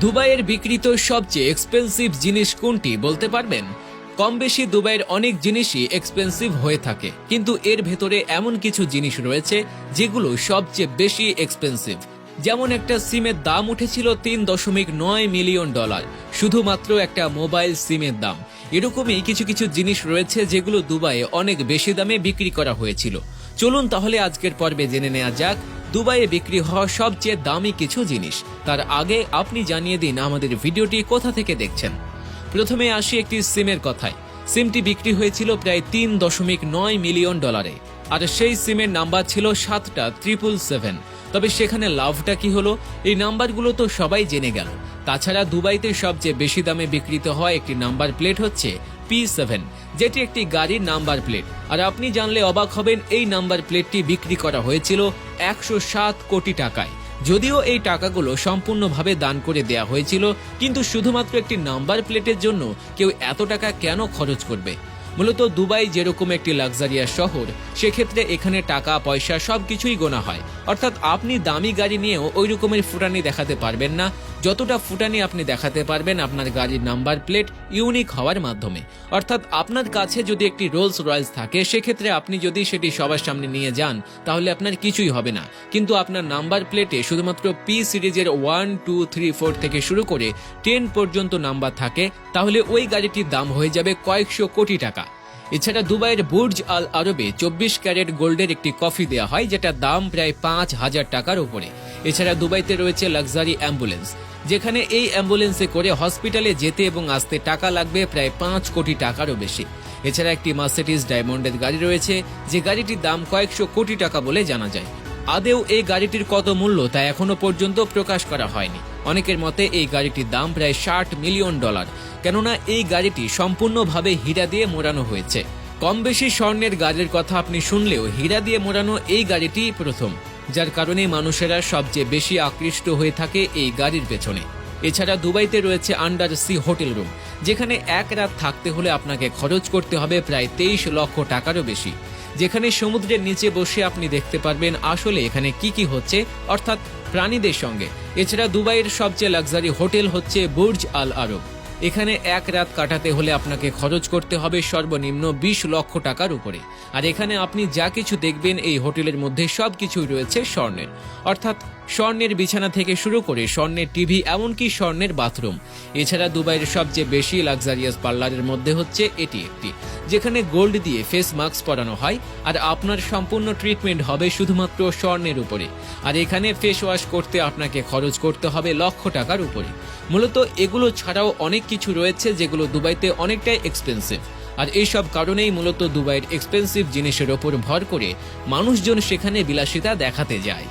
দুবাইয়ের বিক্রিত সবচেয়ে এক্সপেন্সিভ জিনিস কোনটি বলতে পারবেন? কম বেশি দুবাইয়ের অনেক জিনিসই এক্সপেন্সিভ হয়ে থাকে, কিন্তু এর ভেতরে এমন কিছু জিনিস রয়েছে যেগুলো সবচেয়ে বেশি এক্সপেন্সিভ। যেমন একটা সিমের দাম উঠেছিল $3.9 মিলিয়ন, শুধুমাত্র একটা মোবাইল সিমের দাম। এরকমই কিছু কিছু জিনিস রয়েছে যেগুলো দুবাইয়ে অনেক বেশি দামে বিক্রি করা হয়েছিল। চলুন তাহলে আজকের পর্বে জেনে নেওয়া যাক দুবাইয়ে বিক্রি হওয়া সবচেয়ে দামি কিছু জিনিস। তার আগে আপনি জানিয়ে দিন আমাদের ভিডিওটি কোথা থেকে দেখছেন। প্রথমে আসি একটি সিমের কথায়। সিমটি বিক্রি হয়েছিল প্রায় $3.9 মিলিয়ন, আর সেই সিমের নাম্বার ছিল 7টা 777। তবে সেখানে লাভটা কি হলো? এই নাম্বারগুলো তো সবাই জেনে গেল। তাছাড়া দুবাইতে সবচেয়ে বেশি দামে বিক্রিত হয় একটি নাম্বার প্লেট হচ্ছে P7, যেটি একটি গাড়ির নাম্বার প্লেট। আর আপনি জানলে অবাক হবেন, এই নাম্বার প্লেটটি বিক্রি করা হয়েছিল 107 কোটি টাকায়। যদিও এই টাকাগুলো সম্পূর্ণভাবে দান করে দেয়া হয়েছিল, কিন্তু শুধুমাত্র একটি নাম্বার প্লেটের জন্য কেউ এত টাকা কেন খরচ করবে? মূলত দুবাই যেরকম একটি লাক্সারিয়াস শহর, সেক্ষেত্রে এখানে টাকা পয়সা সবকিছুই গোনা হয়। অর্থাৎ আপনি দামি গাড়ি নিয়েও ওই রকমের ফুটানি দেখাতে পারবেন না যতটা ফুটানি আপনি দেখাতে পারবেন আপনার গাড়ির নাম্বার প্লেট ইউনিক হওয়ার মাধ্যমে। অর্থাৎ আপনার কাছে যদি একটি রোলস রয়েলস থাকে, সেক্ষেত্রে আপনি যদি সেটি সবার সামনে নিয়ে যান তাহলে আপনার কিছুই হবে না। কিন্তু আপনার নাম্বার প্লেটে শুধুমাত্র পি সিরিজের 1, 2, 3, 4 থেকে শুরু করে 10 পর্যন্ত নাম্বার থাকে, তাহলে ওই গাড়িটির দাম হয়ে যাবে কয়েকশো কোটি টাকা। এছাড়া দুবাইয়ের বুর্জ আল আরবে 24 ক্যারেট গোল্ডের একটি কফি দেওয়া হয়, যেটার দাম প্রায় 5,000 টাকার উপরে। এছাড়া দুবাইতে রয়েছে লাক্সারি অ্যাম্বুলেন্স, যেখানে এই অ্যাম্বুলেন্সে করে হসপিটালে যেতে এবং আসতে টাকা লাগবে প্রায় 5 কোটি টাকারও বেশি। এছাড়া একটি মার্সিডিজ ডায়মন্ডের গাড়ি রয়েছে, যে গাড়িটির দাম কয়েকশো কোটি টাকা বলে জানা যায়। আদেও এই গাড়িটির কত মূল্য তা এখনো পর্যন্ত প্রকাশ করা হয়নি। অনেকের মতে এই গাড়িটির দাম প্রায় $60 মিলিয়ন, কেননা এই গাড়িটি সম্পূর্ণভাবে হীরা দিয়ে মোড়ানো হয়েছে। কম বেশি স্বর্ণের গাড়ির কথা আপনি শুনলেও হীরা দিয়ে মোড়ানো এই গাড়িটি প্রথম, যার কারণে মানুষেরা সবচেয়ে বেশি আকৃষ্ট হয়ে থাকে এই গাড়ির পেছনে। এছাড়া দুবাইতে রয়েছে আন্ডার সি হোটেল রুম, যেখানে এক রাত থাকতে হলে আপনাকে খরচ করতে হবে প্রায় 23 লক্ষ টাকারও বেশি, যেখানে সমুদ্রের নিচে বসে আপনি দেখতে পারবেন আসলে এখানে কি কি হচ্ছে, অর্থাৎ প্রাণীদের সঙ্গে। এছাড়া দুবাইয়ের সবচেয়ে লাক্সারি হোটেল হচ্ছে বুর্জ আল আরব। এখানে এক রাত কাটাতে হলে আপনাকে খরচ করতে হবে সর্বনিম্ন 20 লক্ষ টাকার উপরে। আর এখানে আপনি যা কিছু দেখবেন এই হোটেলের মধ্যে সবকিছুই রয়েছে স্বর্ণের, অর্থাৎ স্বর্ণের বিছানা থেকে শুরু করে স্বর্ণের টিভি, এমনকি স্বর্ণের বাথরুম। এছাড়া দুবাইয়ের সবচেয়ে বেশি লাক্সারিয়াস পার্লারের মধ্যে হচ্ছে এটি একটি, যেখানে গোল্ড দিয়ে ফেস মাস্ক পরানো হয়, আর আপনার সম্পূর্ণ ট্রিটমেন্ট হবে শুধুমাত্র স্বর্ণের উপরে। আর এখানে ফেস ওয়াশ করতে আপনাকে খরচ করতে হবে লক্ষ টাকার উপরে। মূলত এগুলো ছাড়াও অনেক কিছু রয়েছে যেগুলো দুবাইতে অনেকটাই এক্সপেন্সিভ। আর এইসব কারণেই মূলত দুবাইয়ের এক্সপেন্সিভ জিনিসের ওপর ভর করে মানুষজন সেখানে বিলাসিতা দেখাতে যায়।